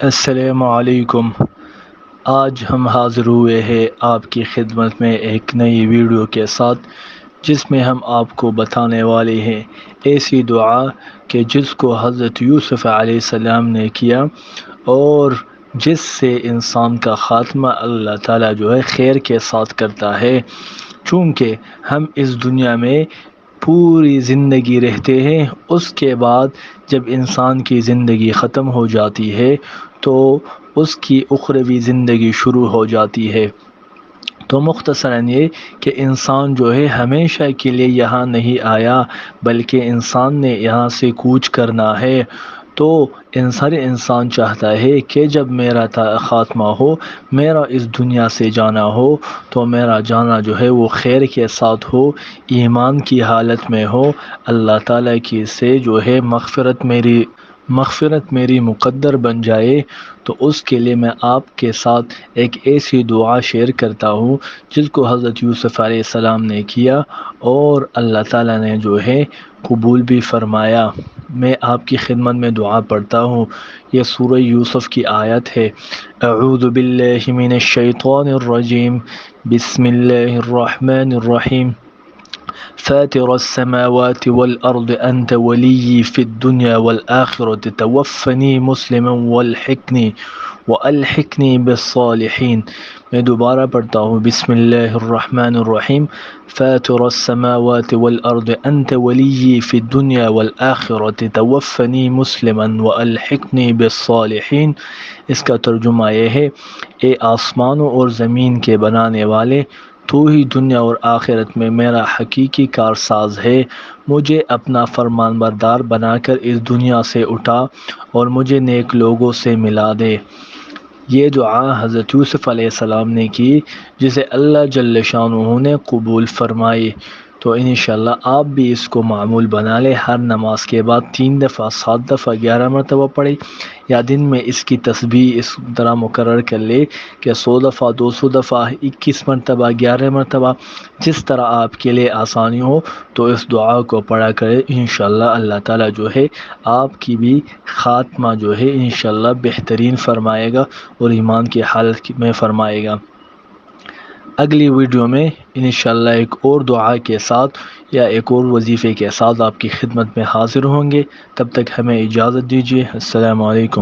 السلام علیکم۔ آج ہم حاضر ہوئے ہیں آپ کی خدمت میں ایک نئی ویڈیو کے ساتھ، جس میں ہم آپ کو بتانے والے ہیں ایسی دعا کہ جس کو حضرت یوسف علیہ السلام نے کیا اور جس سے انسان کا خاتمہ اللہ تعالیٰ خیر کے ساتھ کرتا ہے۔ چونکہ ہم اس دنیا میں پوری زندگی رہتے ہیں، اس کے بعد جب انسان کی زندگی ختم ہو جاتی ہے تو اس کی اخروی زندگی شروع ہو جاتی ہے۔ تو مختصراً یہ کہ انسان ہمیشہ کے لیے یہاں نہیں آیا، بلکہ انسان نے یہاں سے کوچ کرنا ہے۔ تو ہر انسان چاہتا ہے کہ جب میرا خاتمہ ہو، میرا اس دنیا سے جانا ہو، تو میرا جانا وہ خیر کے ساتھ ہو، ایمان کی حالت میں ہو، اللہ تعالیٰ کی سے مغفرت میری مقدر بن جائے۔ تو اس کے لیے میں آپ کے ساتھ ایک ایسی دعا شیئر کرتا ہوں جس کو حضرت یوسف علیہ السلام نے کیا اور اللہ تعالیٰ نے قبول بھی فرمایا۔ میں آپ کی خدمت میں دعا پڑھتا ہوں۔ یہ سورہ یوسف کی آیت ہے۔ اعوذ باللہ من الشیطان الرجیم، بسم اللہ الرحمن الرحیم۔ فاطر السماوات والأرض أنت ولي في الدنيا والآخرة توفني مسلما والحقني بالصالحين۔ میں دوبارہ پڑھتا ہوں، بسم اللہ الرحمن الرحیم۔ فاطر السماوات والأرض أنت ولي في الدنيا والآخرة توفني مسلما والحقني بالصالحين۔ اس کا ترجمہ یہ ہے، اے آسمانوں اور زمین کے بنانے والے، تو ہی دنیا اور آخرت میں میرا حقیقی کارساز ہے۔ مجھے اپنا فرمان بردار بنا کر اس دنیا سے اٹھا اور مجھے نیک لوگوں سے ملا دے۔ یہ دعا حضرت یوسف علیہ السلام نے کی، جسے اللہ جل شانہ نے قبول فرمائی۔ تو انشاءاللہ آپ بھی اس کو معمول بنا لیں، ہر نماز کے بعد 3 دفعہ، 7 دفعہ، 11 مرتبہ پڑھیں، یا دن میں اس کی تسبیح اس طرح مقرر کر لے کہ 100 دفعہ، 200 دفعہ، 21 مرتبہ، 11 مرتبہ، جس طرح آپ کے لیے آسانی ہو تو اس دعا کو پڑھا کرے۔ انشاءاللہ اللہ تعالیٰ آپ کی بھی خاتمہ انشاءاللہ بہترین فرمائے گا اور ایمان کی حالت میں فرمائے گا۔ اگلی ویڈیو میں انشاءاللہ ایک اور دعا کے ساتھ یا ایک اور وظیفے کے ساتھ آپ کی خدمت میں حاضر ہوں گے۔ تب تک ہمیں اجازت دیجیے۔ السلام علیکم۔